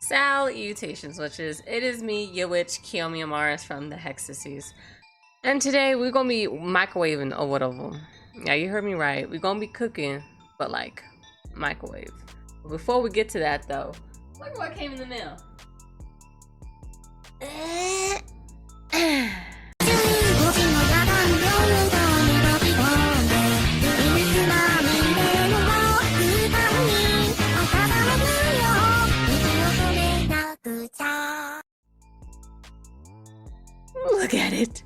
Salutations, witches. It is me, your witch, Kiyomi Amaris from the Hextasies. And today we're gonna be microwaving or whatever. Yeah, you heard me right. We're gonna be cooking, but like microwave. Before we get to that though, look what came in the mail. Look at it.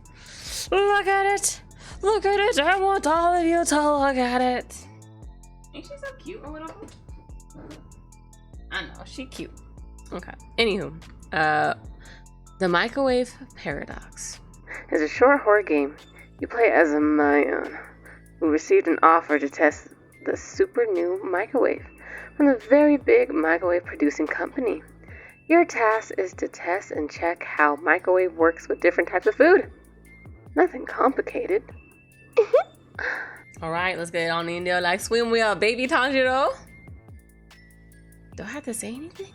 Look at it. Look at it. I want all of you to look at it. Ain't she so cute or whatever? I know, she cute. Okay. Anywho, the Microwave Paradox is a short horror game. You play as a man who received an offer to test the super new microwave from the very big microwave producing company. Your task is to test and check how microwave works with different types of food. Nothing complicated. Alright, let's get it on in there like swim we are baby Tanjiro. Do I have to say anything?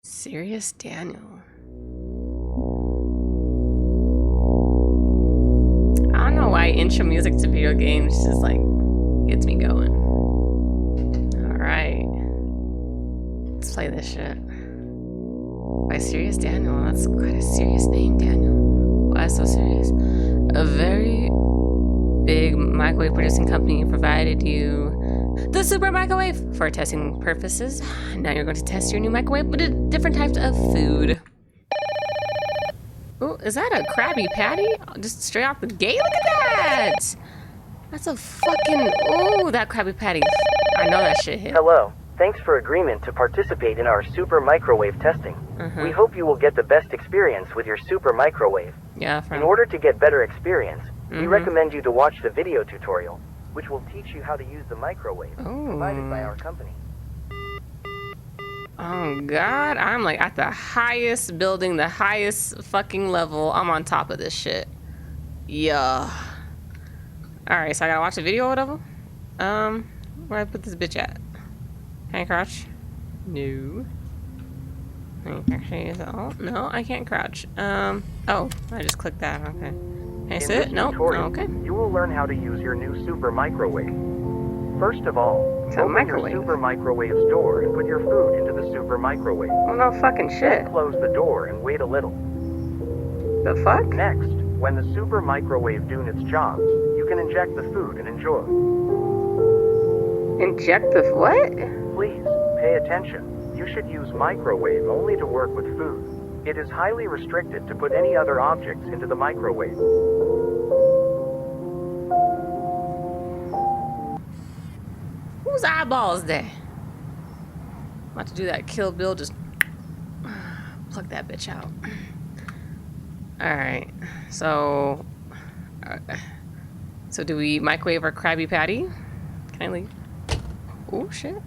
SeriousDaniel. I don't know why intro music to video games just like gets me going. Alright. Let's play this shit. By SeriousDaniel. That's quite a serious name, Daniel. Why so serious? A very big microwave producing company provided you the super microwave for testing purposes. Now you're going to test your new microwave with different types of food. Oh, is that a Krabby Patty? Just straight off the gate? Look at that! That's a fucking... Oh, that Krabby Patty. I know that shit hit. Hello. Thanks for agreement to participate in our super microwave testing. We hope you will get the best experience with your super microwave. Yeah, In order to get better experience, we recommend you to watch the video tutorial, which will teach you how to use the microwave provided by our company. Oh god, I'm like at the highest building, the highest fucking level. I'm on top of this shit. Yeah. Alright, so I gotta watch the video or whatever? Where I put this bitch at? Can I crouch? No. Actually, oh, no, I can't crouch. Oh, I just clicked that, okay. Can I sit? Nope. Oh, okay. You will learn how to use your new super microwave. First of all, open your super microwave's door and put your food into the super microwave. Oh, no fucking shit. Then close the door and wait a little. The fuck? Next, when the super microwave doing its job, you can inject the food and enjoy. Inject the what? Please, pay attention. You should use microwave only to work with food. It is highly restricted to put any other objects into the microwave. Whose eyeballs there? I'm about to do that Kill Bill, just plug that bitch out. Alright, so do we microwave our Krabby Patty? Can I leave? Oh shit.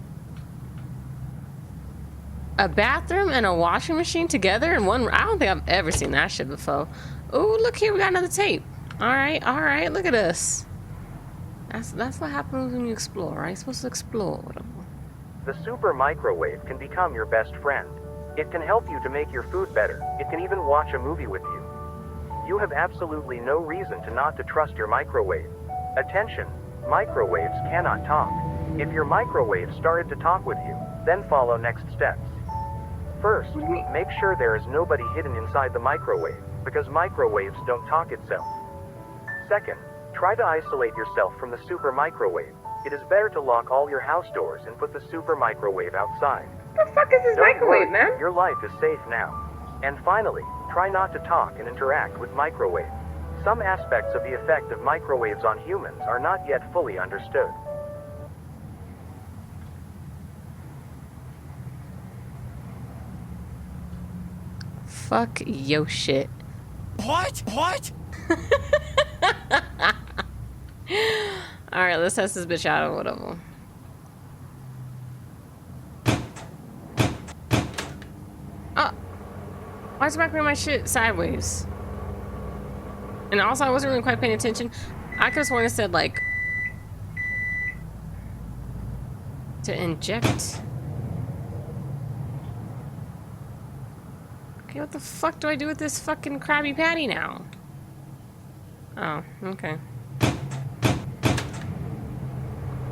A bathroom and a washing machine together in one. I don't think I've ever seen that shit before. Oh, look here, we got another tape. All right, look at us. That's what happens when you explore, right? You're supposed to explore. The super microwave can become your best friend. It can help you to make your food better. It can even watch a movie with you. You have absolutely no reason to not to trust your microwave. Attention, microwaves cannot talk. If your microwave started to talk with you, then follow next steps. First, make sure there is nobody hidden inside the microwave, because microwaves don't talk itself. Second, try to isolate yourself from the super microwave. It is better to lock all your house doors and put the super microwave outside. What the fuck is this microwave, man? Your life is safe now. And finally, try not to talk and interact with microwaves. Some aspects of the effect of microwaves on humans are not yet fully understood. Fuck yo shit. What? Alright, let's test this bitch out or whatever. Oh. Why is it microwaving my shit sideways? And also, I wasn't really quite paying attention. I could have sworn it said, like, to inject. Okay, what the fuck do I do with this fucking Krabby Patty now? Oh, okay.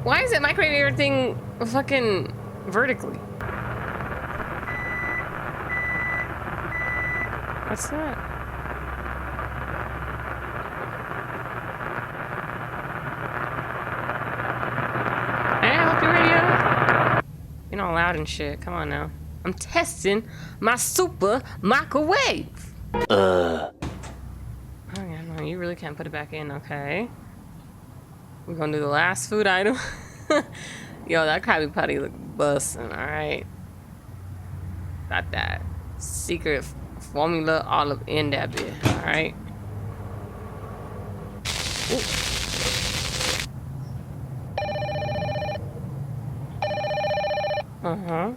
Why is it microwaving everything fucking vertically? What's that? Hey, I hope you're radio. You're not loud and shit. Come on now. I'm testing my super microwave. Oh yeah, no, you really can't put it back in. Okay. We're gonna do the last food item. Yo, that Krabby Patty look bussin', alright? Got that secret formula all up in that bit, alright? Uh-huh.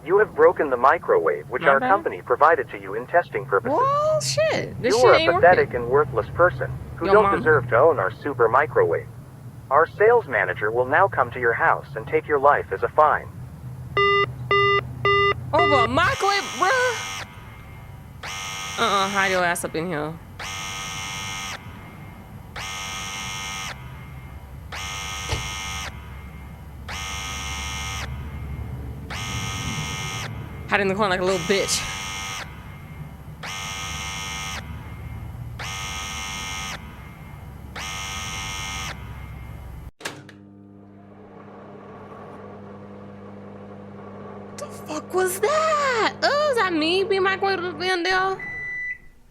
You have broken the microwave, which My our bad. company provided to you in testing purposes. Well, shit. This You shit are ain't a pathetic working. and worthless person who Yo, don't Mom. deserve to own our super microwave. Our sales manager will now come to your house and take your life as a fine. Over a microwave, bruh? Hide your ass up in here. Hide in the corner like a little bitch. The fuck was that? Oh, is that me being microwaved up in there?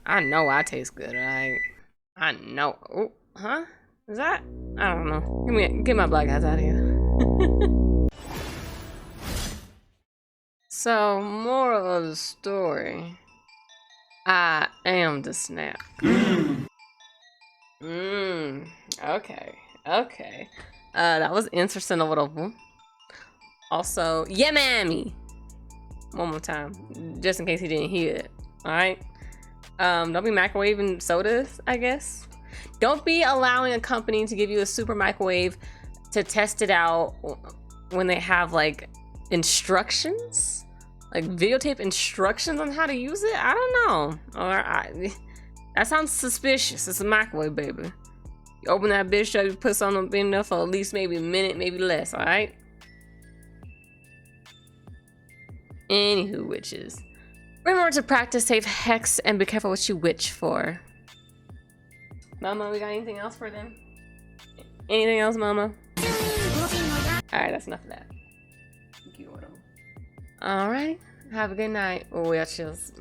I know I taste good, right? I know. Oh, huh? Is that? I don't know. Get my black ass out of here. So, moral of the story. I am the snap. Okay. Okay. That was interesting or whatever. Also, yeah, mammy. One more time, just in case he didn't hear it. All right. Don't be microwaving sodas, I guess. Don't be allowing a company to give you a super microwave to test it out when they have like instructions, like videotape instructions on how to use it. I don't know. That sounds suspicious. It's a microwave, baby. You open that bitch up, you put something in there for at least maybe a minute, maybe less. All right. Anywho, witches. Remember to practice safe hex and be careful what you witch for. Mama, we got anything else for them? Anything else, Mama? Alright, that's enough of that. Alright, have a good night. Oh, yeah, chills.